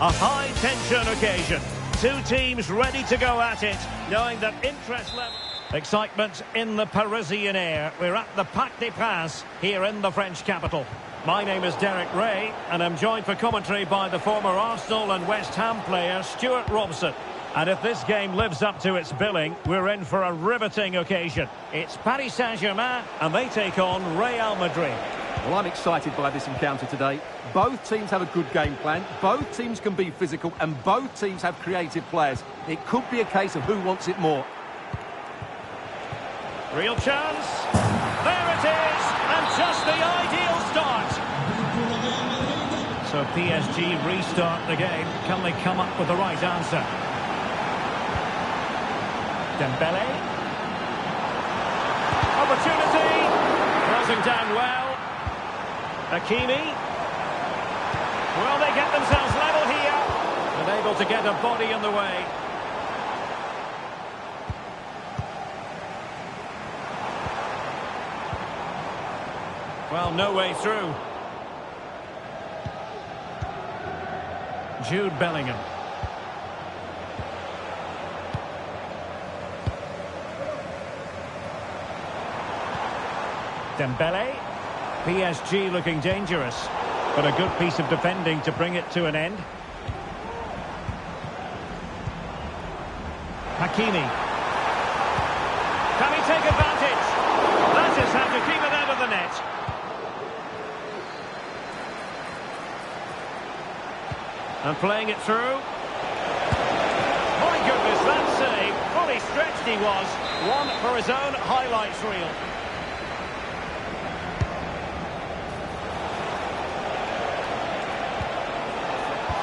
A high-tension occasion. Two teams ready to go at it, knowing that interest level... Excitement in the Parisian air. We're at the Parc des Princes here in the French capital. My name is Derek Ray, and I'm joined for commentary by the former Arsenal and West Ham player Stuart Robson. And if this game lives up to its billing, we're in for a riveting occasion. It's Paris Saint-Germain, and they take on Real Madrid. Well, I'm excited by this encounter today. Both teams have a good game plan, both teams can be physical, and both teams have creative players. It could be a case of who wants it more. Real chance. There it is, and just the ideal start. So PSG restart the game. Can they come up with the right answer? Dembele. Opportunity. Crossing down well. Hakimi. Will they get themselves level here? And able to get a body in the way. Well, no way through. Jude Bellingham. Dembele. PSG looking dangerous, but a good piece of defending to bring it to an end. Hakimi. Can he take advantage? That is how to keep it out of the net. And playing it through. My goodness, that save. Fully stretched he was. One for his own highlights reel.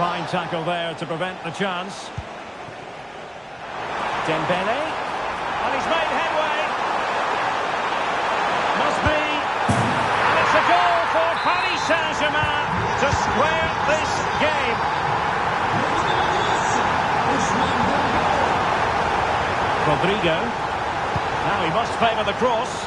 Fine tackle there to prevent the chance. Dembele. And he's made headway. Must be. And it's a goal for Paris Saint-Germain to square this game. Rodrigo. Now he must favour the cross.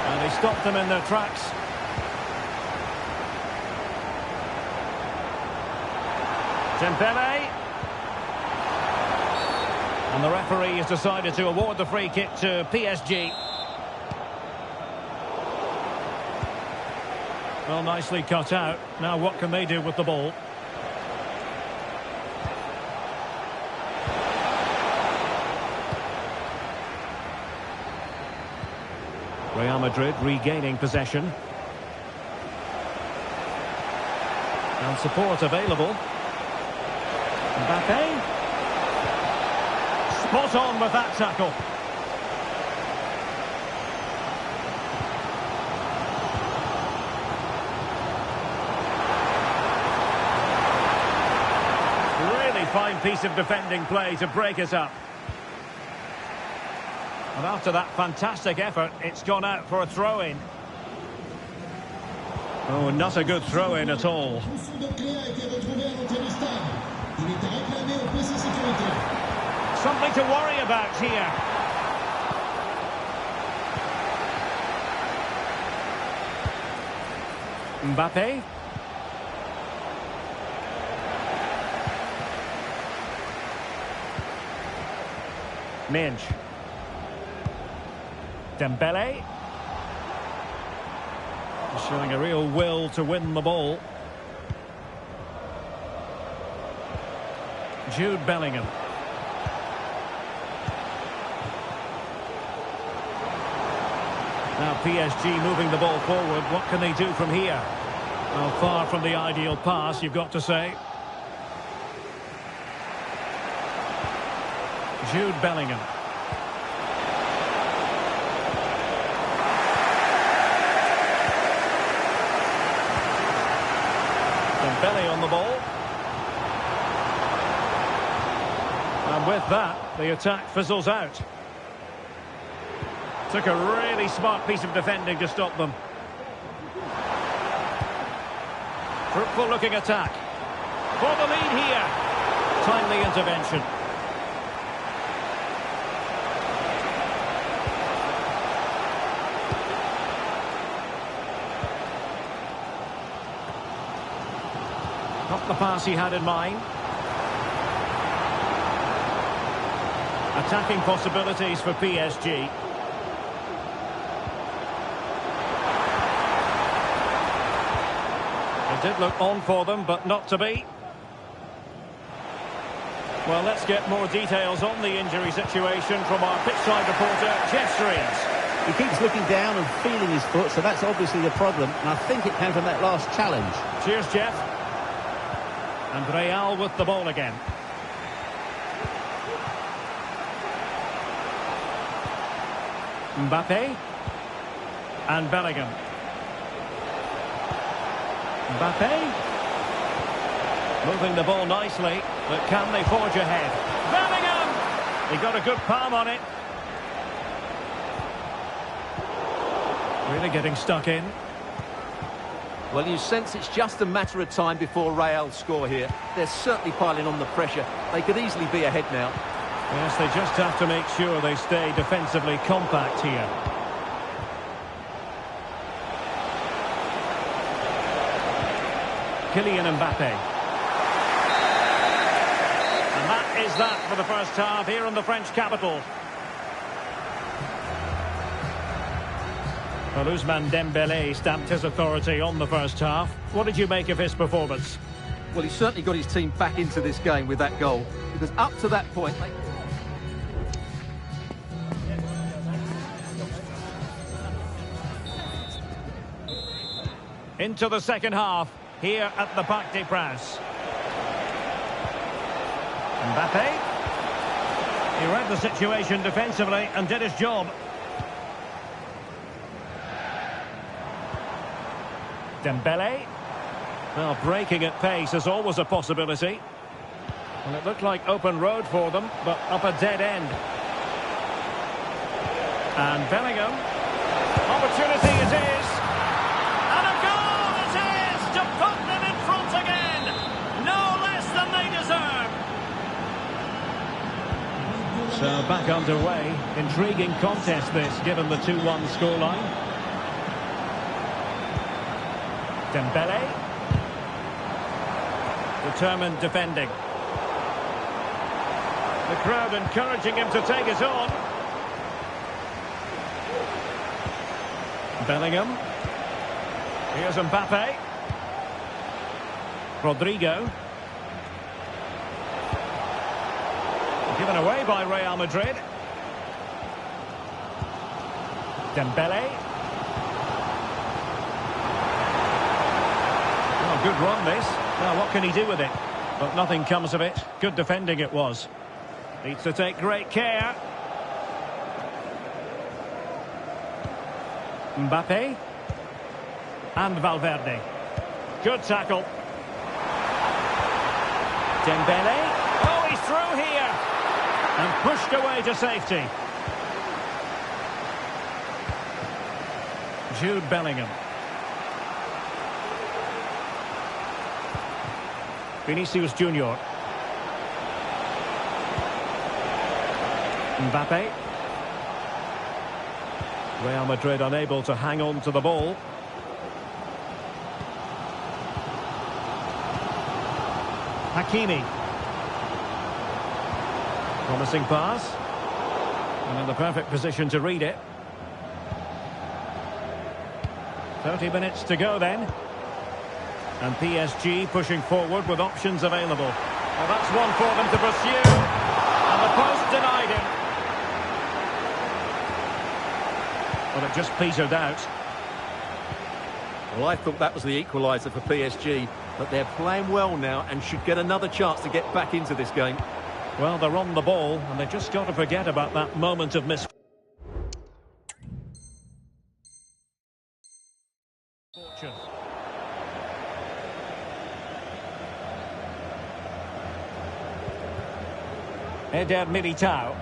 And they stopped them in their tracks. Dembele. And the referee has decided to award the free kick to PSG. Well, nicely cut out. Now what can they do with the ball? Real Madrid regaining possession. And support available. Mbappe. Spot on with that tackle. Fine piece of defending play to break us up. And after that fantastic effort, it's gone out for a throw-in. Oh, not a good throw-in at all. Something to worry about here. Mbappe. Minge. Dembele. Showing a real will to win the ball. Jude Bellingham. Now PSG moving the ball forward. What can they do from here? Well, far from the ideal pass, you've got to say. Jude Bellingham. Dembele on the ball. And with that, the attack fizzles out. Took a really smart piece of defending to stop them. Fruitful looking attack. For the lead here. Timely intervention. Not the pass he had in mind. Attacking possibilities for PSG. It did look on for them, but not to be. Well, let's get more details on the injury situation from our pitchside reporter, Jeff Streams. He keeps looking down and feeling his foot, so that's obviously the problem. And I think it came from that last challenge. Cheers, Jeff. And Real with the ball again. Mbappe. And Bellingham. Mbappe. Moving the ball nicely, but can they forge ahead? Bellingham! He got a good palm on it. Really getting stuck in. Well, you sense it's just a matter of time before Real score here. They're certainly piling on the pressure. They could easily be ahead now. Yes, they just have to make sure they stay defensively compact here. Kylian Mbappe. And that is that for the first half here in the French capital. Well, Ousmane Dembélé stamped his authority on the first half. What did you make of his performance? Well, he certainly got his team back into this game with that goal. Because up to that point... Into the second half, here at the Parc des Princes. Mbappe. He read the situation defensively and did his job. Dembélé. Well, breaking at pace is always a possibility. Well, it looked like open road for them, but up a dead end. And Bellingham. Opportunity it is. And a goal it is to put them in front again. No less than they deserve. So back underway. Intriguing contest this, given the 2-1 scoreline. Dembélé. Determined defending. The crowd encouraging him to take it on. Bellingham. Here's Mbappe. Rodrigo. Given away by Real Madrid. Dembélé. Good run this. Now what can he do with it? But nothing comes of it. Good defending it was. Needs to take great care. Mbappe. And Valverde. Good tackle. Dembélé. Oh, he's through here. And pushed away to safety. Jude Bellingham. Vinicius Junior. Mbappe. Real Madrid unable to hang on to the ball. Hakimi. Promising pass. And in the perfect position to read it. 30 minutes to go then. And PSG pushing forward with options available. Well, that's one for them to pursue. And the post denied him. Well, it just petered out. Well, I thought that was the equaliser for PSG. But they're playing well now and should get another chance to get back into this game. Well, they're on the ball, and they've just got to forget about that moment of misfortune. Eder Militao.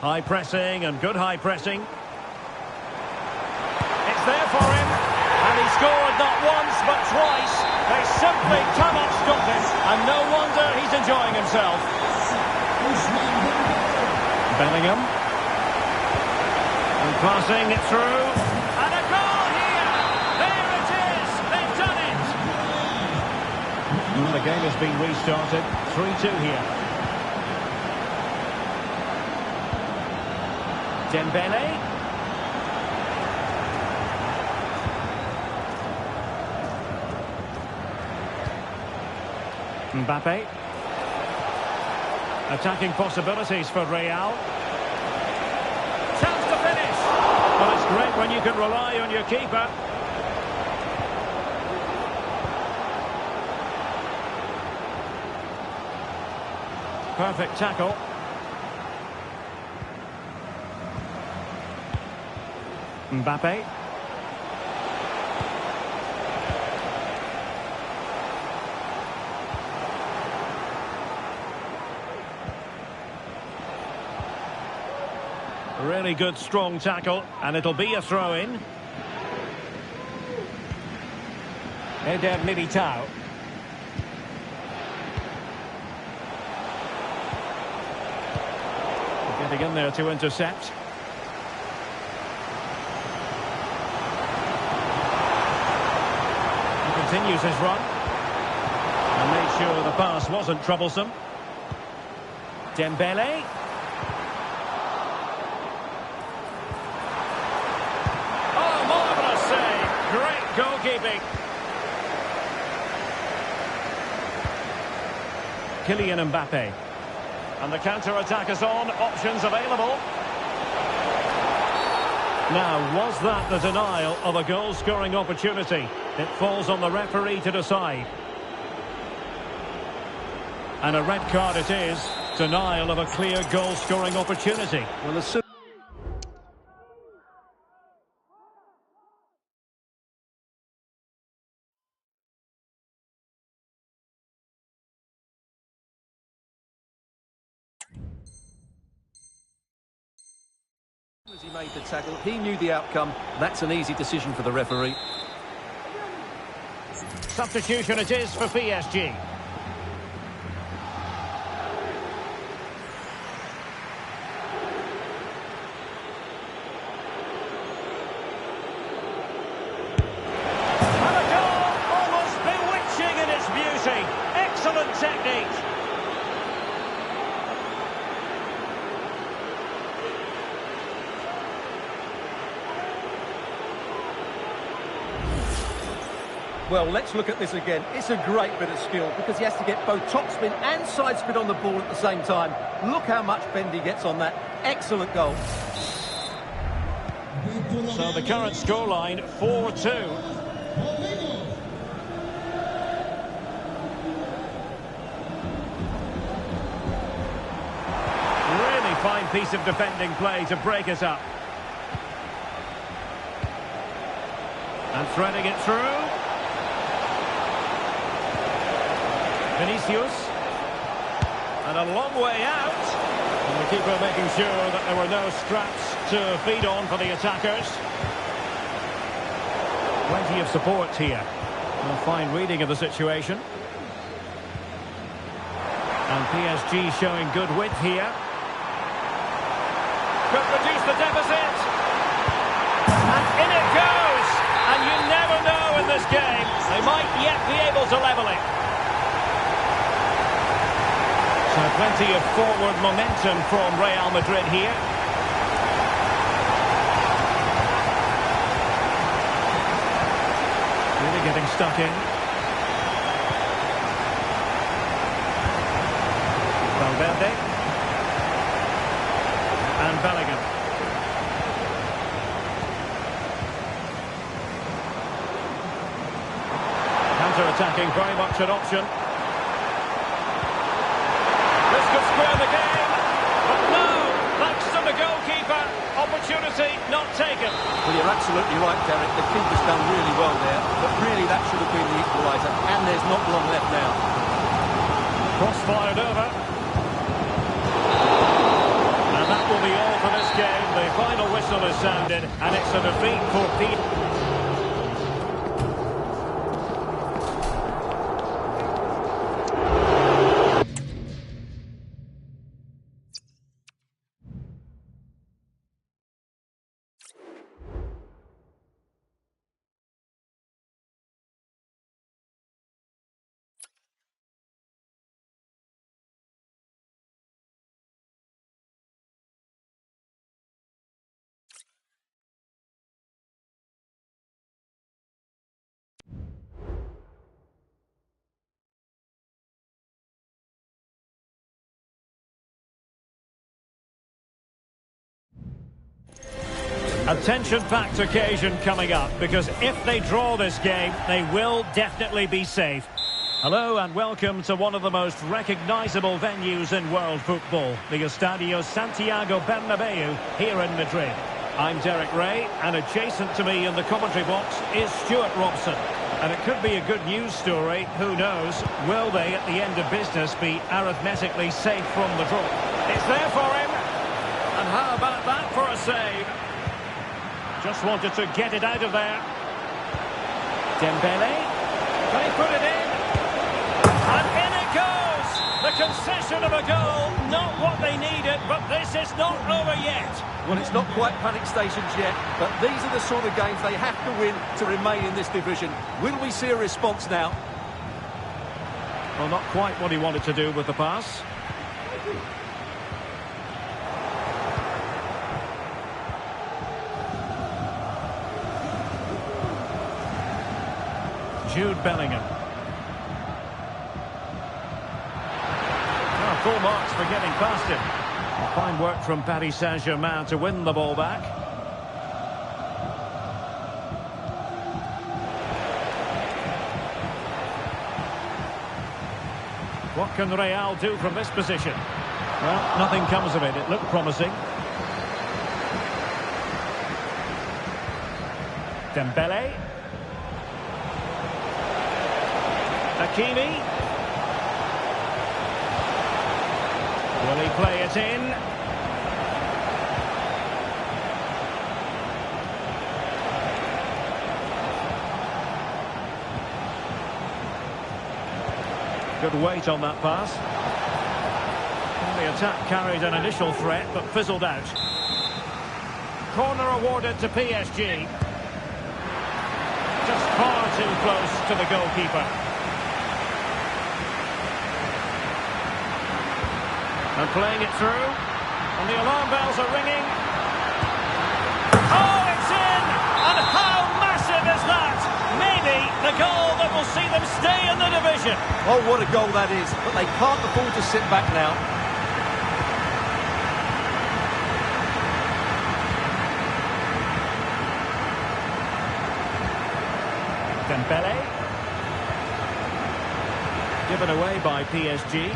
High pressing and good high pressing. It's there for him. And he scored not once but twice. They simply cannot stop him. And no wonder he's enjoying himself. Bellingham. And passing it through. And a goal here. There it is. They've done game has been restarted. 3-2 here. Dembele. Mbappe. Attacking possibilities for Real. Chance to finish. Well, it's great when you can rely on your keeper. Perfect tackle. Mbappe. Really good, strong tackle, and it'll be a throw-in. Eder Militao. Getting in there to intercept. He continues his run. And made sure the pass wasn't troublesome. Dembele. Oh, marvellous save. Great goalkeeping. Kylian Mbappe. And the counter-attack is on. Options available. Now, was that the denial of a goal-scoring opportunity? It falls on the referee to decide. And a red card it is. Denial of a clear goal-scoring opportunity. Well, as soon as he made the tackle, he knew the outcome. That's an easy decision for the referee. Substitution it is for PSG. And a goal, almost bewitching in its beauty. Excellent technique. Well, let's look at this again. It's a great bit of skill because he has to get both topspin and side spin on the ball at the same time. Look how much bend he gets on that. Excellent goal. So the current scoreline, 4-2. Really fine piece of defending play to break it up. And threading it through. Vinicius. And a long way out. And the keeper making sure that there were no straps to feed on for the attackers. Plenty of support here. A fine reading of the situation. And PSG showing good width here. Could reduce the deficit. And in it goes. And you never know in this game. They might yet be able to level it. So plenty of forward momentum from Real Madrid here. Really getting stuck in. Valverde. And Bellingham. Counter-attacking, very much an option. This could square the game, but no, thanks to the goalkeeper, opportunity not taken. Well, you're absolutely right, Derek. The keeper's done really well there, but really that should have been the equaliser, and there's not long left now. Cross fired over. And that will be all for this game. The final whistle is sounded, and it's a defeat for PSG. Attention-packed occasion coming up, because if they draw this game, they will definitely be safe. Hello and welcome to one of the most recognisable venues in world football, the Estadio Santiago Bernabeu here in Madrid. I'm Derek Ray, and adjacent to me in the commentary box is Stuart Robson. And it could be a good news story, who knows? Will they, at the end of business, be arithmetically safe from the draw? It's there for him, and how about that for a save? Just wanted to get it out of there. Dembele, can he put it in? And in it goes! The concession of a goal, not what they needed, but this is not over yet. Well, it's not quite panic stations yet, but these are the sort of games they have to win to remain in this division. Will we see a response now? Well, not quite what he wanted to do with the pass. Jude Bellingham. Oh, full marks for getting past him. Fine work from Paris Saint-Germain to win the ball back. What can Real do from this position? Well, nothing comes of it. It looked promising. Dembele. Hakimi. Will he play it in? Good weight on that pass. The attack carried an initial threat, but fizzled out. Corner awarded to PSG. Just far too close to the goalkeeper. And playing it through, and the alarm bells are ringing. Oh, it's in! And how massive is that? Maybe the goal that will see them stay in the division. Oh, what a goal that is, but they can't afford to sit back now. Dembele. Given away by PSG.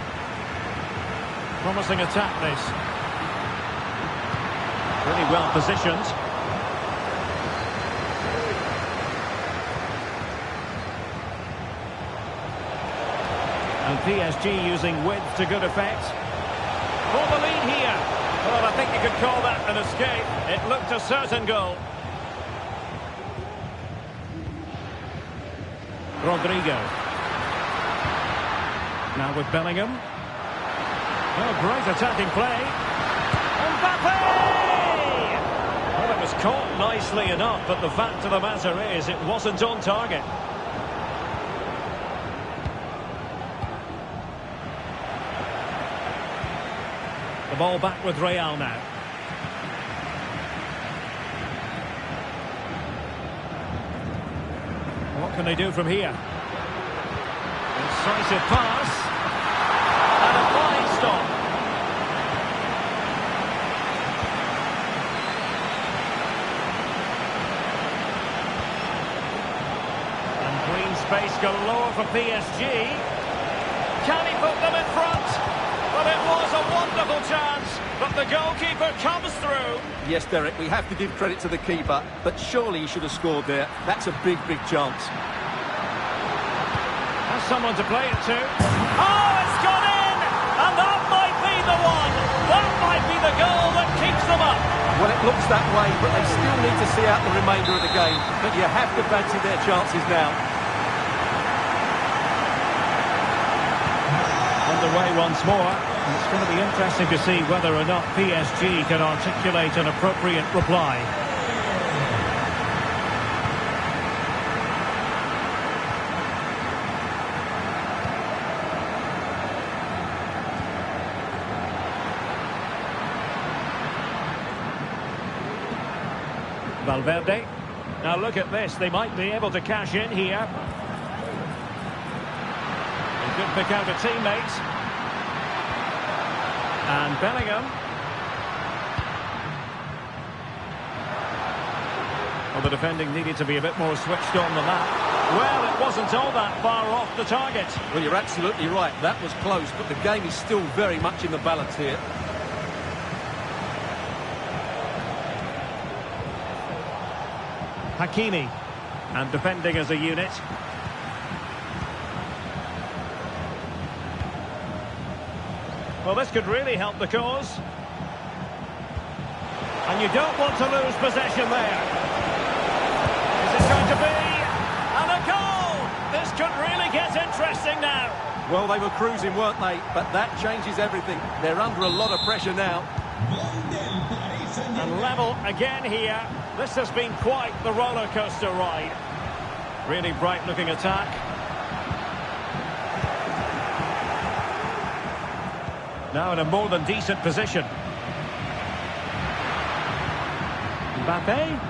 Promising attack, this. Really well positioned. And PSG using width to good effect. For the lead here. Well, I think you could call that an escape. It looked a certain goal. Rodrigo. Now with Bellingham. Oh, great attacking play. Mbappe! Well, it was caught nicely enough, but the fact of the matter is it wasn't on target. The ball back with Real now. What can they do from here? Incisive pass. And a fine stop. And green space galore for PSG. Can he put them in front? Well, it was a wonderful chance, but the goalkeeper comes through. Yes, Derek, we have to give credit to the keeper, but surely he should have scored there. That's a big, big chance. Has someone to play it to. Oh, it's gone in! And that might be the one. That might be the goal that keeps them up. Well, it looks that way, but they still need to see out the remainder of the game. But you have to fancy their chances now. Underway once more. It's going to be interesting to see whether or not PSG can articulate an appropriate reply. Valverde. Now look at this. They might be able to cash in here. He could pick out a teammate. And Bellingham. Well, the defending needed to be a bit more switched on than that. Well, it wasn't all that far off the target. Well, you're absolutely right. That was close, but the game is still very much in the balance here. Hakimi. And defending as a unit. Well, this could really help the cause. And you don't want to lose possession there. Is it going to be? And a goal! This could really get interesting now. Well, they were cruising, weren't they? But that changes everything. They're under a lot of pressure now. And level again here. This has been quite the roller coaster ride. Really bright looking attack. Now in a more than decent position. Mbappe.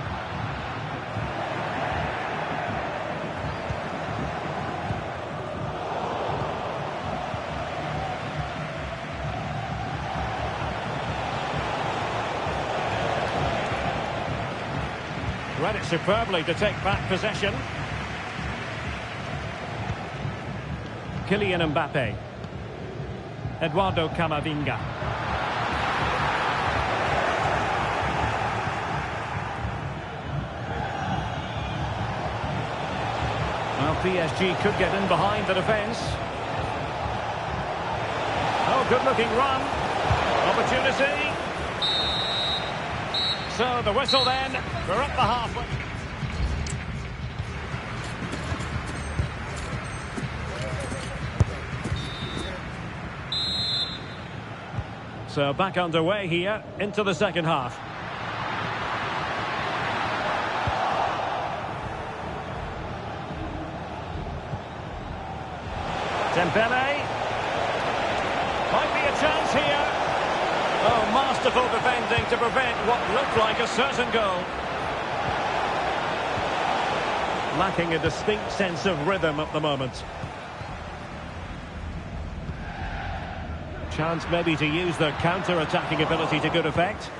Read it superbly to take back possession. Kylian Mbappe. Eduardo Camavinga. Well, PSG could get in behind the defence. Oh, good-looking run. Opportunity. So the whistle then. We're at the halfway. So back underway here into the second half. Dembele. Might be a chance here. Oh, masterful defending to prevent what looked like a certain goal. Lacking a distinct sense of rhythm at the moment. Chance maybe to use their counter-attacking ability to good effect.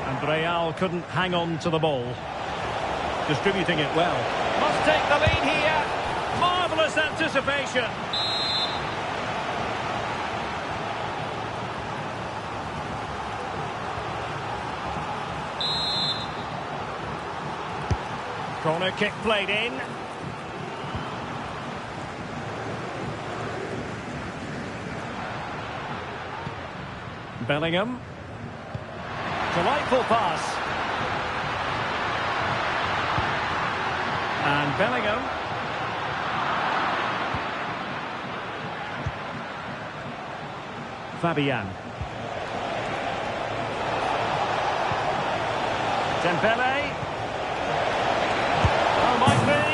And Real couldn't hang on to the ball. Distributing it well. Must take the lead here. Marvellous anticipation. Corner kick played in. Bellingham. Delightful pass. And Bellingham. Fabian. Dembele. Oh, might be.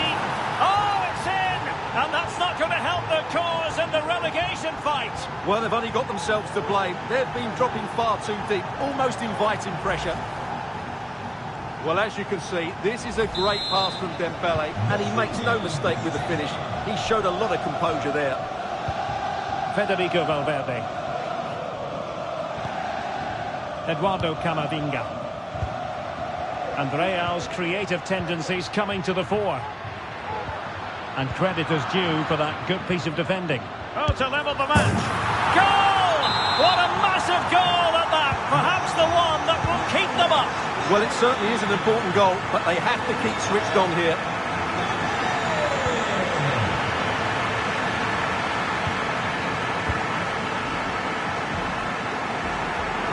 Oh, it's in! And that's not going to help their cause in the relegation fight. Well, they've only got themselves to blame. They've been dropping far too deep, almost inviting pressure. Well, as you can see, this is a great pass from Dembele, and he makes no mistake with the finish. He showed a lot of composure there. Federico Valverde. Eduardo Camavinga. And Real's creative tendencies coming to the fore. And credit is due for that good piece of defending. Oh, to level the match. Goal! What a massive goal at that. Perhaps the one that will keep them up. Well, it certainly is an important goal, but they have to keep switched on here.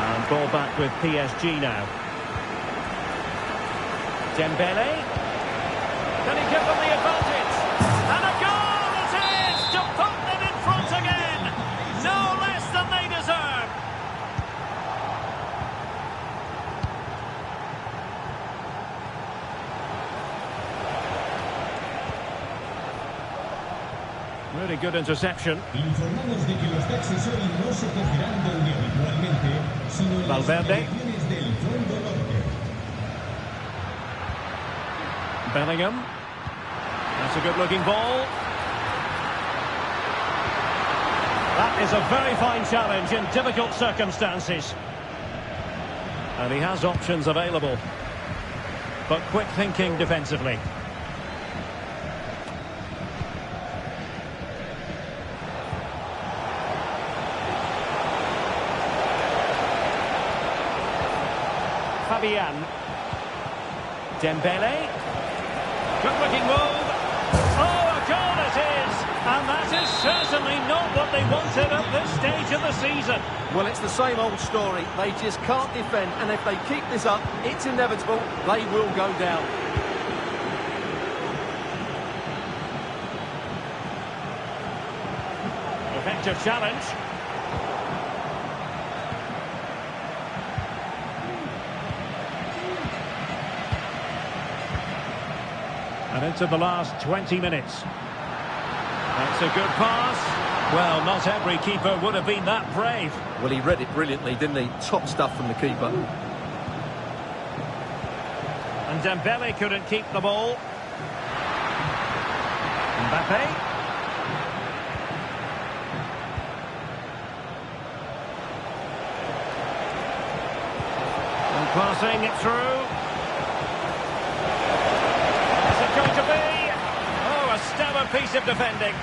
And ball back with PSG now. Dembele. Can he give them the advantage? And a goal it is to put them in front again. No less than they deserve. Really good interception. Informamos de que los taxis hoy no se cogerán donde habitualmente, sino en las Valverde. instalaciones del Fondo Norte. Bellingham. That's a good-looking ball. That is a very fine challenge in difficult circumstances. And he has options available. But quick thinking defensively. Fabian. Dembele. Good looking move. Oh, a goal it is! And that is certainly not what they wanted at this stage of the season. Well, it's the same old story. They just can't defend, and if they keep this up, it's inevitable. They will go down. Effective challenge. And into the last 20 minutes. That's a good pass. Well, not every keeper would have been that brave. Well, he read it brilliantly, didn't he? Top stuff from the keeper. And Dembele couldn't keep the ball. Mbappe. And passing it through. Is it going to be? Oh, a stellar piece of defending.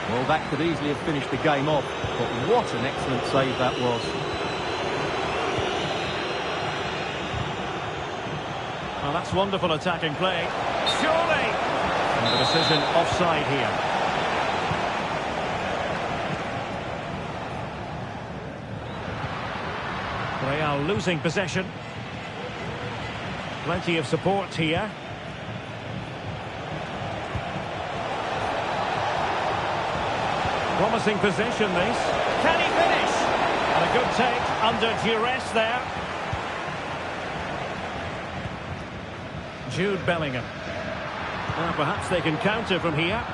Well, that could easily have finished the game off, but what an excellent save that was. Well, that's wonderful attacking play. Surely! And the decision offside here. They are losing possession. Plenty of support here. Promising position, this. Can he finish? And a good take under duress there. Jude Bellingham. Well, perhaps they can counter from here.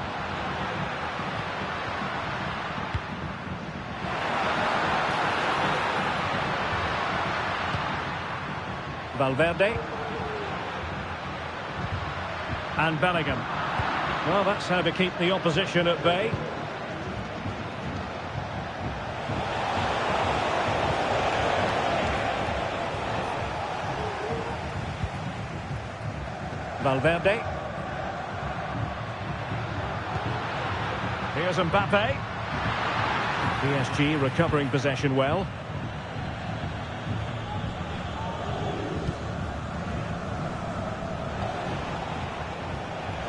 Valverde. And Bellingham. Well, that's how to keep the opposition at bay. Valverde. Here's Mbappe. PSG recovering possession well.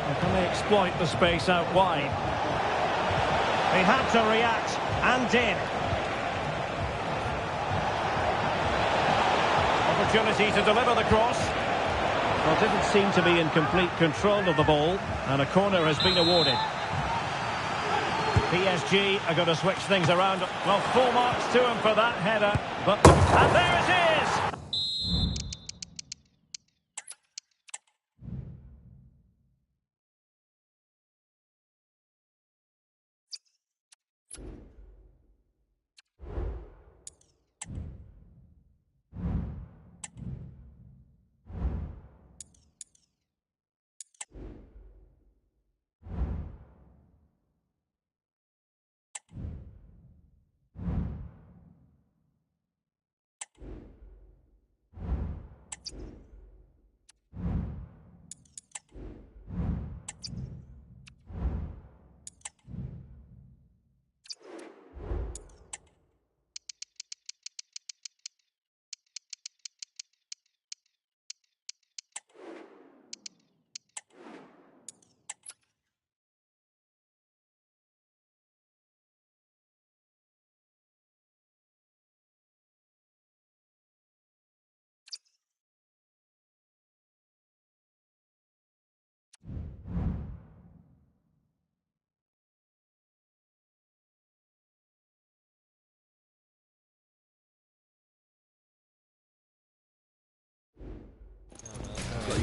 And can they exploit the space out wide? He had to react and did. Opportunity to deliver the cross. Well, didn't seem to be in complete control of the ball, and a corner has been awarded. PSG are going to switch things around. Well, full marks to him for that header, and there it is!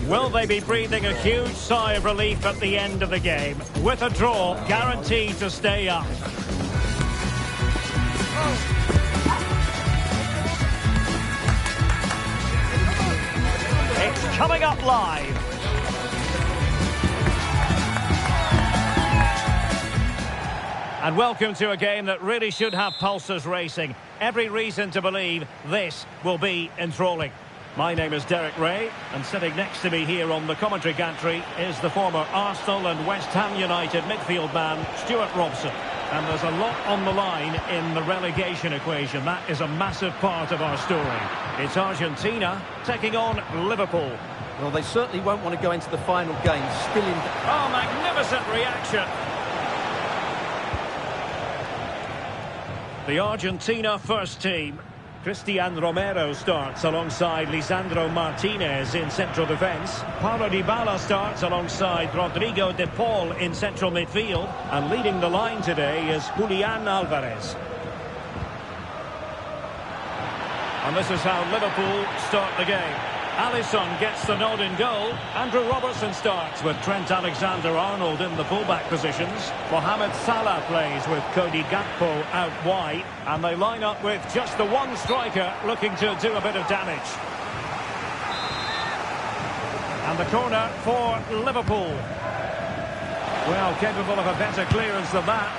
Will they be breathing a huge sigh of relief at the end of the game? With a draw, guaranteed to stay up. It's coming up live. And welcome to a game that really should have pulses racing. Every reason to believe this will be enthralling. My name is Derek Ray, and sitting next to me here on the commentary gantry is the former Arsenal and West Ham United midfield man, Stuart Robson. And there's a lot on the line in the relegation equation. That is a massive part of our story. It's Argentina taking on Liverpool. Well, they certainly won't want to go into the final game still in... Oh, magnificent reaction. The Argentina first team. Cristian Romero starts alongside Lisandro Martinez in central defence. Paulo Dybala starts alongside Rodrigo de Paul in central midfield. And leading the line today is Julian Alvarez. And this is how Liverpool start the game. Alisson gets the nod in goal. Andrew Robertson starts with Trent Alexander-Arnold in the fullback positions. Mohamed Salah plays with Cody Gakpo out wide. And they line up with just the one striker looking to do a bit of damage. And the corner for Liverpool. Well, capable of a better clearance than that.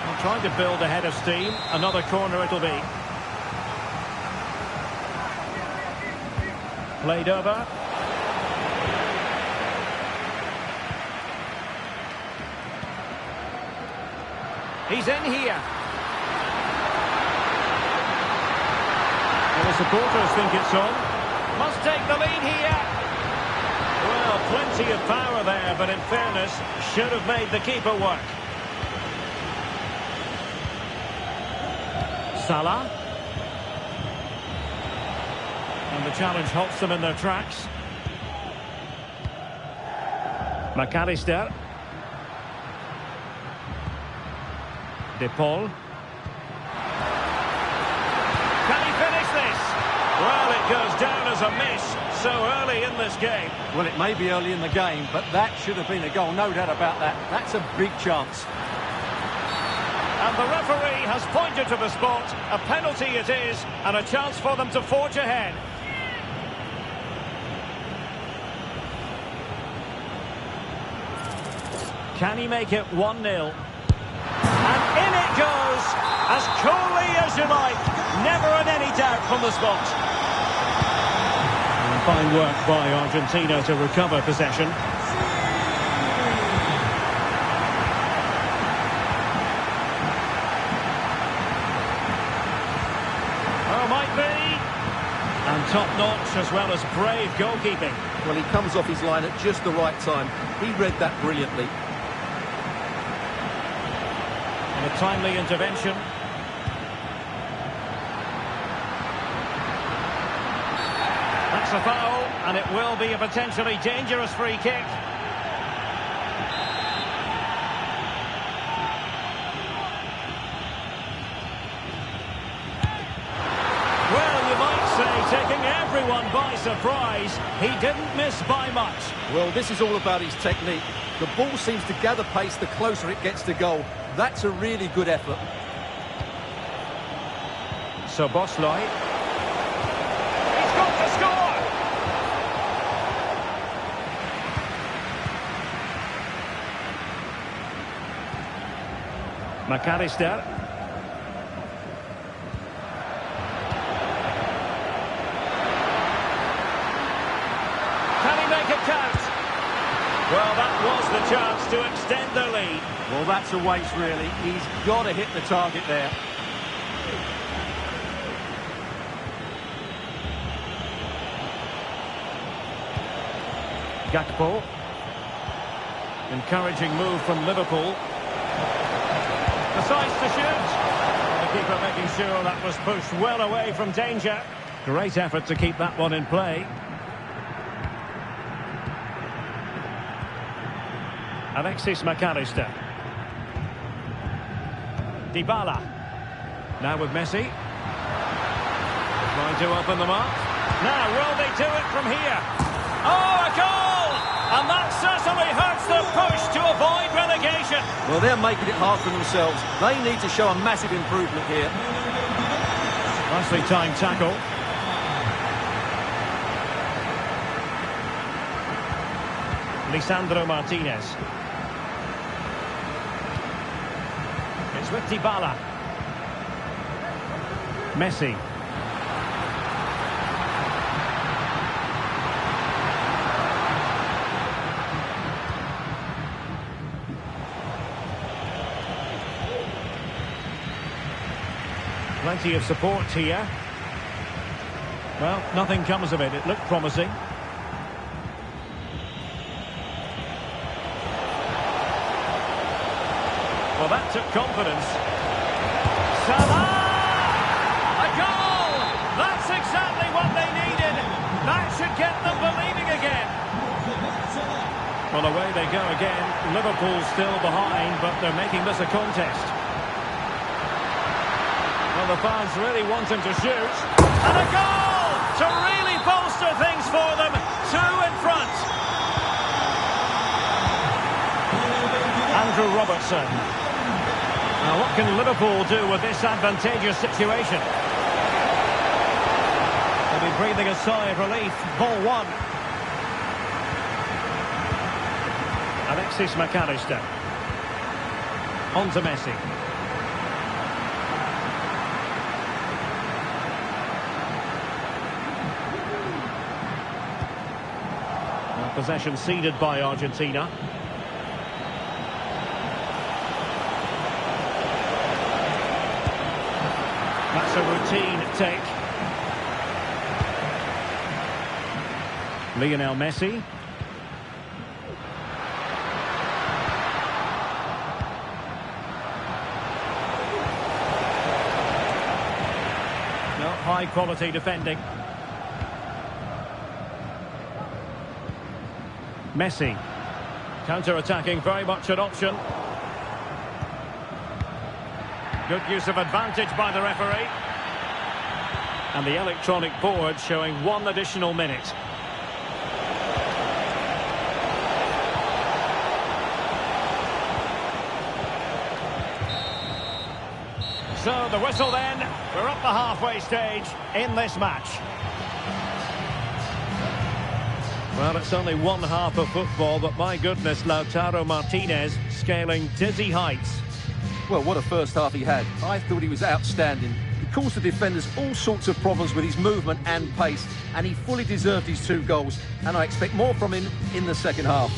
And trying to build a head of steam. Another corner it'll be. Played over. He's in here. Well, the supporters think it's on. Must take the lead here. Well, plenty of power there, but in fairness, should have made the keeper work. Salah. And the challenge halts them in their tracks. McAllister. De Paul. Can he finish this? Well, it goes down as a miss so early in this game. Well, it may be early in the game, but that should have been a goal, no doubt about that. That's a big chance. And the referee has pointed to the spot. A penalty it is, and a chance for them to forge ahead. Can he make it 1-0? And in it goes, as coolly as you like. Never in any doubt from the spot. And fine work by Argentina to recover possession. Oh, might be. And top-notch as well as brave goalkeeping. Well, he comes off his line at just the right time. He read that brilliantly. And a timely intervention. That's a foul, and it will be a potentially dangerous free kick. Well, you might say taking everyone by surprise. He didn't miss by much. Well, this is all about his technique. The ball seems to gather pace the closer it gets to goal. That's a really good effort. So Bosley. He's got to score! McAllister. Can he make it count? Well, that was the chance to extend the lead. Well, that's a waste, really. He's got to hit the target there. Gakpo. Encouraging move from Liverpool. Decides to shoot. The keeper making sure that was pushed well away from danger. Great effort to keep that one in play. Alexis McAllister. Dybala. Now with Messi. Trying to open them up. Now, will they do it from here? Oh, a goal! And that certainly hurts the push to avoid relegation. Well, they're making it hard for themselves. They need to show a massive improvement here. Nicely timed tackle. Lisandro Martinez. It's with Dybala. Messi. Plenty of support here. Well, nothing comes of it. It looked promising. Well, that took confidence. Salah! A goal! That's exactly what they needed. That should get them believing again. Well, away they go again. Liverpool still behind, but they're making this a contest. Well, the fans really want him to shoot. And a goal to really bolster things for them. 2 in front. Andrew Robertson. Now, what can Liverpool do with this advantageous situation? They'll be breathing a sigh of relief. Ball 1. Alexis McAllister. On to Messi. Possession ceded by Argentina. That's a routine take. Lionel Messi. No, high quality defending. Messi. Counter-attacking, very much an option. Good use of advantage by the referee. And the electronic board showing 1 additional minute. So the whistle then. We're up the halfway stage in this match. Well, it's only one half of football, but my goodness, Lautaro Martinez scaling dizzy heights. Well, what a first half he had. I thought he was outstanding. He caused the defenders all sorts of problems with his movement and pace, and he fully deserved his 2 goals, and I expect more from him in the second half.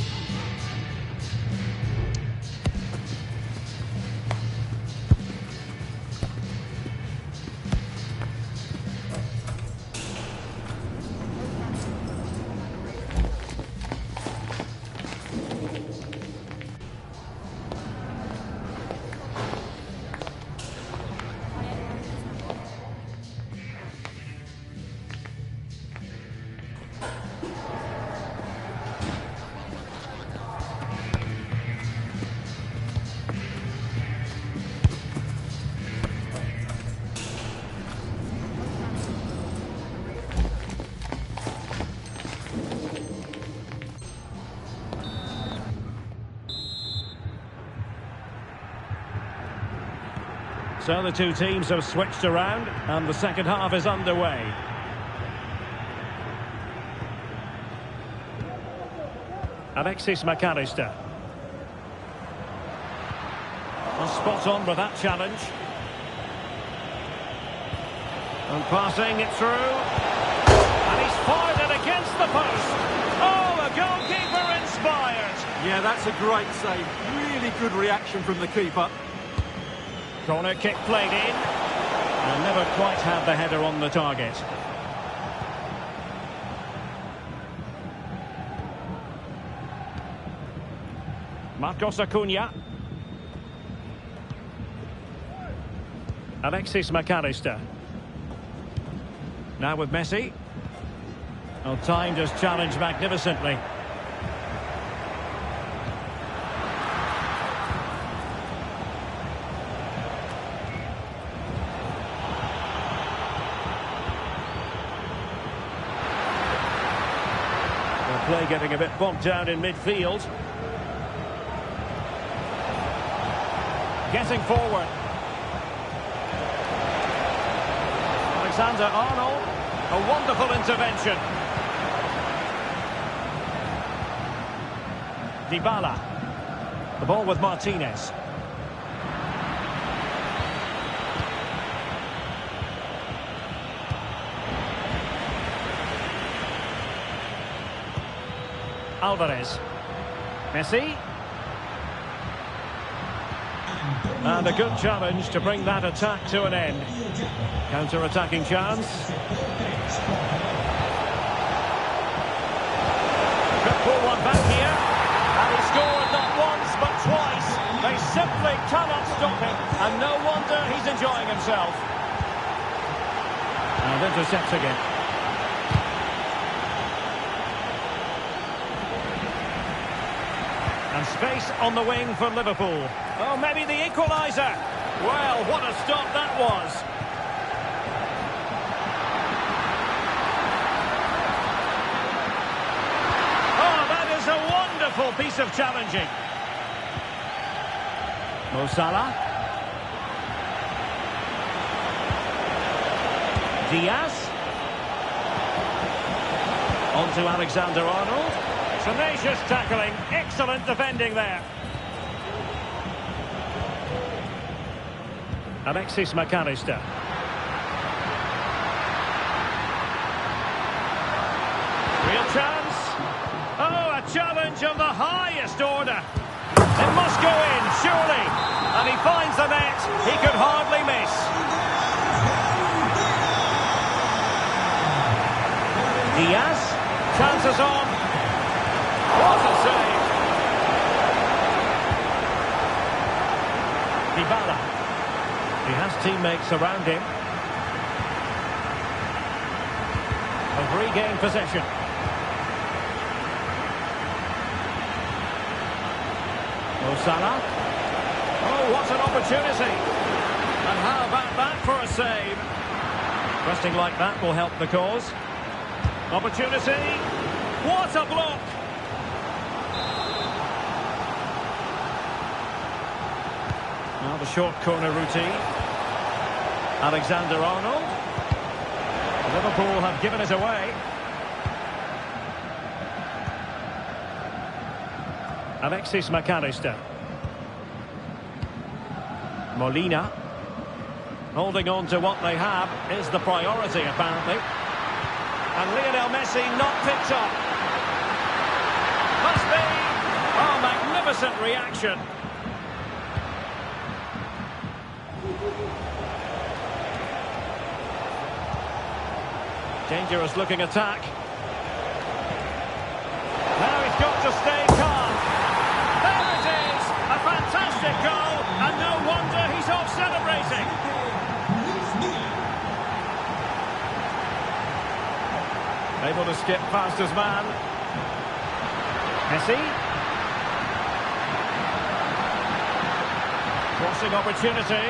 So the 2 teams have switched around and the second half is underway. Alexis McAllister. Well, spot on with that challenge. And passing it through. And he's fired it against the post. Oh, a goalkeeper inspired. Yeah, that's a great save. Really good reaction from the keeper. Corner kick played in, and never quite had the header on the target. Marcos Acuna. Alexis McAllister. Now with Messi. Well, timed his challenge magnificently. Play getting a bit bogged down in midfield. Getting forward. Alexander-Arnold. A wonderful intervention. Dybala. The ball with Martinez. Alvarez. Messi. And a good challenge to bring that attack to an end. Counter-attacking chance. Could pull one back here. And he scored not once but twice. They simply cannot stop him. And no wonder he's enjoying himself. And intercepts again. And space on the wing for Liverpool. Oh, maybe the equaliser. Well, what a stop that was. Oh, that is a wonderful piece of challenging. Mo Salah. Diaz. On to Alexander-Arnold. Tenacious tackling, excellent defending there. Alexis McAllister. Real chance. Oh, a challenge of the highest order. It must go in, surely. And he finds the net. He could hardly miss. Diaz. Chances on. What a save! Dybala. He has teammates around him. Have regained possession. Mo Salah. Oh, what an opportunity! And how about that for a save? Resting like that will help the cause. Opportunity. What a block! Now the short corner routine. Alexander-Arnold. Liverpool have given it away. Alexis McAllister. Molina. Holding on to what they have is the priority, apparently. And Lionel Messi not picked up. Must be. Oh, magnificent reaction. Dangerous looking attack. Now he's got to stay calm. There it is! A fantastic goal, and no wonder he's off celebrating. Able to skip past his man. Messi. Crossing opportunity.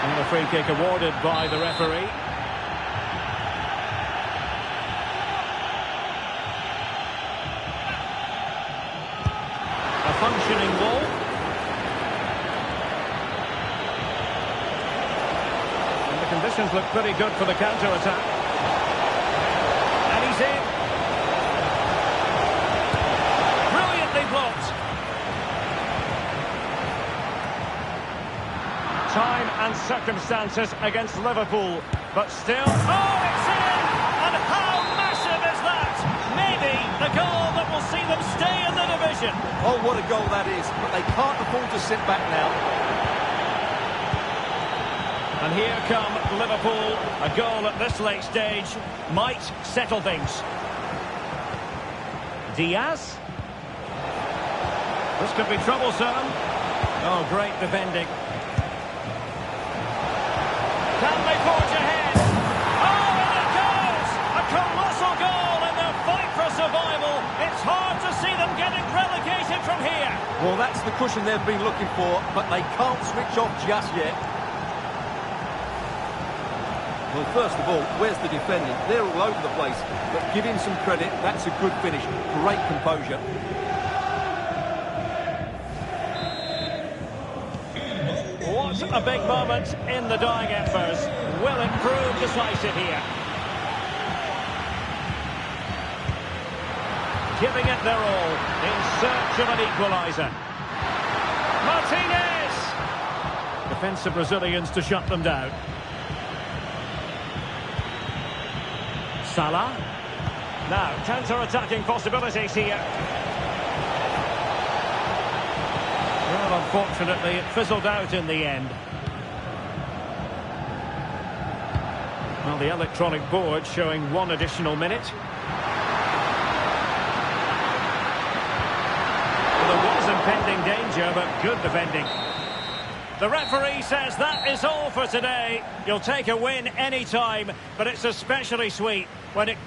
And a free kick awarded by the referee. A functioning ball. And the conditions look pretty good for the counter-attack. And he's in. Brilliantly blocked. Time and circumstances against Liverpool, but still... Oh, it's in! And how massive is that? Maybe the goal that will see them stay in the division. Oh, what a goal that is, but they can't afford to sit back now. And here come Liverpool. A goal at this late stage might settle things. Diaz. This could be troublesome. Oh, great defending. Can they forge ahead? Oh, and it goes! A colossal goal in their fight for survival. It's hard to see them getting relegated from here. Well, that's the cushion they've been looking for, but they can't switch off just yet. Well, first of all, where's the defending? They're all over the place, but give him some credit. That's a good finish. Great composure. What a big moment in the dying embers. Will it prove decisive here? Giving it their all in search of an equaliser. Martinez! Defensive Brazilians to shut them down. Salah. Now, counter-attacking possibilities here. Well, unfortunately, it fizzled out in the end. Well, the electronic board showing 1 additional minute. Well, there was impending danger, but good defending. The referee says that is all for today. You'll take a win any time, but it's especially sweet when it...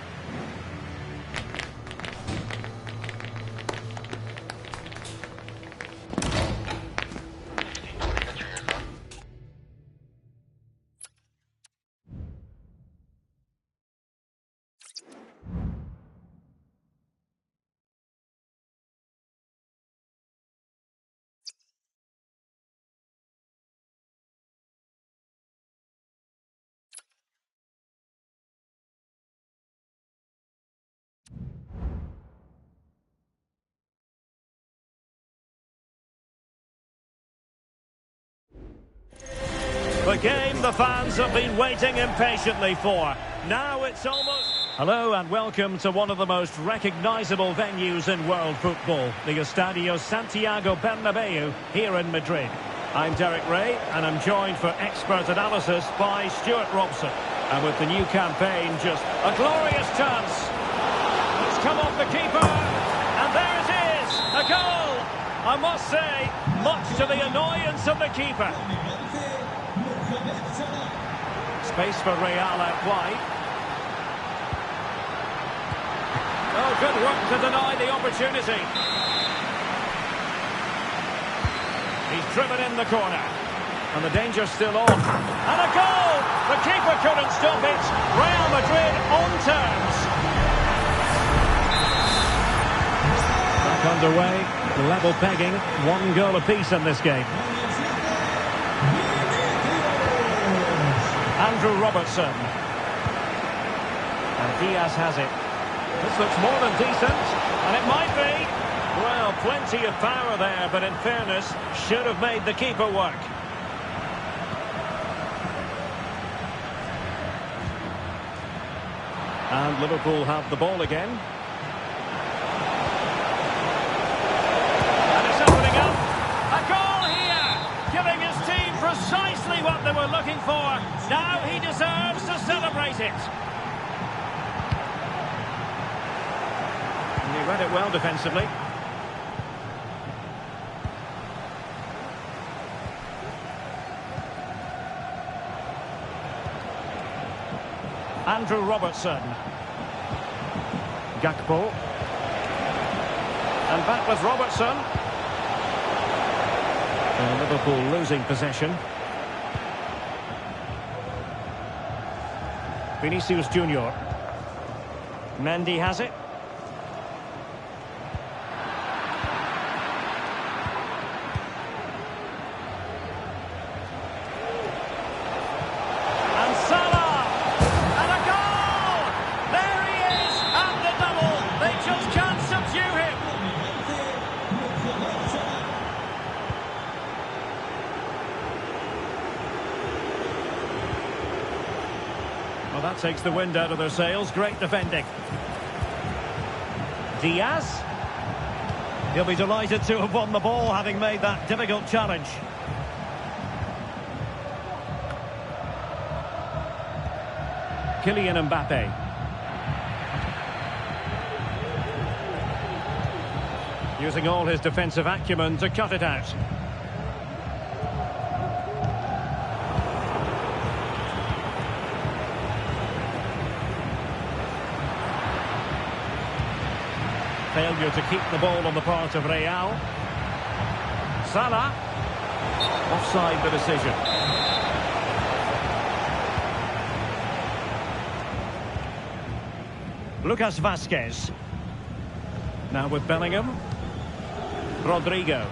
The game the fans have been waiting impatiently for. Now it's almost... Hello and welcome to one of the most recognisable venues in world football, the Estadio Santiago Bernabeu here in Madrid. I'm Derek Ray and I'm joined for expert analysis by Stuart Robson. And with the new campaign, just a glorious chance. It's come off the keeper, and there it is, a goal! I must say, much to the annoyance of the keeper. Space for Real out wide. Oh, good work to deny the opportunity. He's driven in the corner. And the danger's still on. And a goal! The keeper couldn't stop it. Real Madrid on terms. Back underway. Level pegging. 1 goal apiece in this game. Andrew Robertson. And Diaz has it. This looks more than decent. And it might be. Well, plenty of power there, but in fairness, should have made the keeper work. And Liverpool have the ball again. And it's opening up. A goal here! Giving his team precisely what they were looking for. Now he deserves to celebrate it. And he read it well defensively. Andrew Robertson. Gakpo. And back with Robertson. And Liverpool losing possession. Vinicius Junior. Mendy has it. And Salah! And a goal! There he is! And the double! They just can't subdue him! Well, that takes the wind out of their sails. Great defending. Diaz. He'll be delighted to have won the ball, having made that difficult challenge. Kylian Mbappe. Using all his defensive acumen to cut it out. Failure to keep the ball on the part of Real. Salah. Offside the decision. Lucas Vazquez. Now with Bellingham. Rodrigo.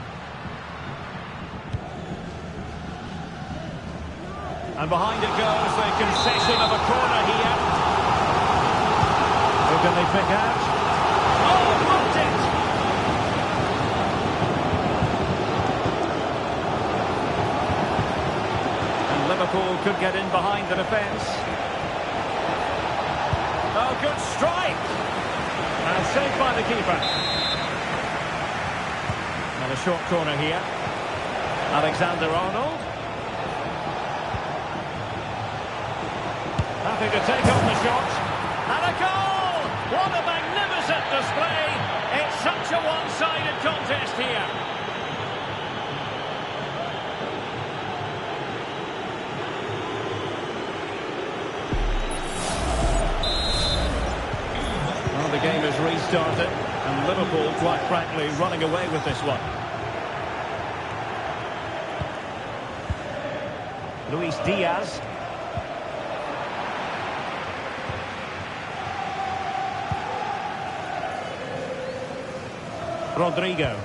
And behind it goes the concession of a corner here. Who can they pick out? Oh, blocked it! And Liverpool could get in behind the defence. Oh, Oh, good strike. And saved by the keeper. And a short corner here. Alexander-Arnold. Happy to take on the shot. And a goal! What a magnificent display. It's such a one-sided contest here. Well, the game has restarted, and Liverpool, quite frankly, running away with this one. Luis Diaz. Rodrigo.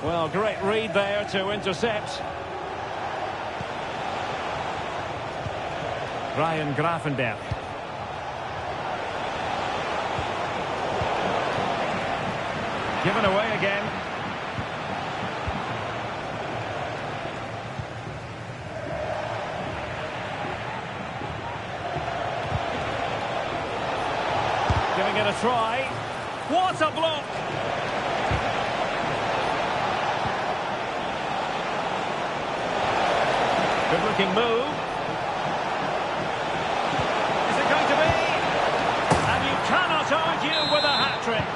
Well, great read there to intercept. Ryan Gravenberch. Given away again. Giving it a try. What a block! Good looking move. Is it going to be? And you cannot argue with a hat-trick.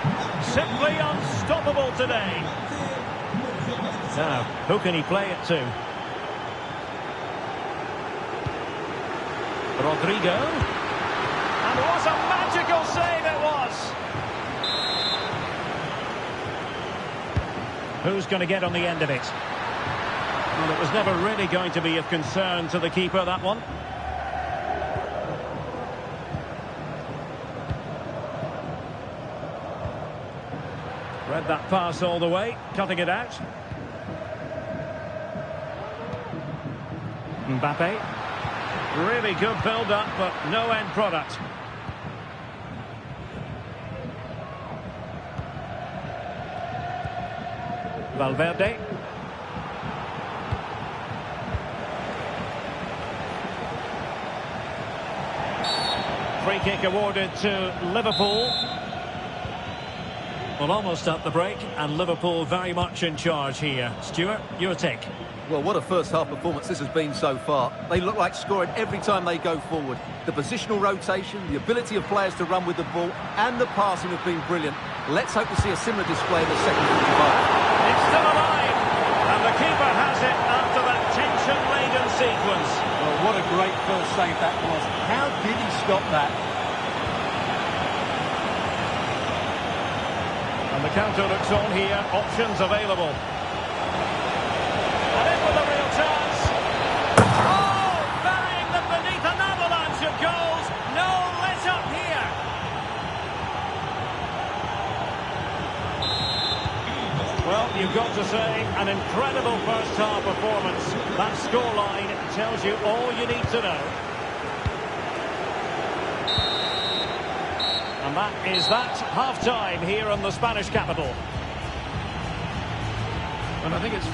Simply unstoppable today. Now, who can he play it to? Rodrigo. And what a magical save it was. Who's going to get on the end of it? Well, it was never really going to be of concern to the keeper, that one. Read that pass all the way, cutting it out. Mbappe. Really good build-up, but no end product. Valverde. Free kick awarded to Liverpool. Well, almost at the break, and Liverpool very much in charge here. Stuart, your take. Well, what a first-half performance this has been so far. They look like scoring every time they go forward. The positional rotation, the ability of players to run with the ball, and the passing have been brilliant. Let's hope to see a similar display in the second 45. It's still alive, and the keeper has it after that tension-laden sequence. Well, what a great first save that was. How did he stop that? And the counter looks on here, options available. And in with a real chance. Oh, burying them beneath an avalanche of goals. No let up here. Well, you've got to say, an incredible first-half performance. That scoreline tells you all you need to know. And that is that half-time here in the Spanish capital. And I think it's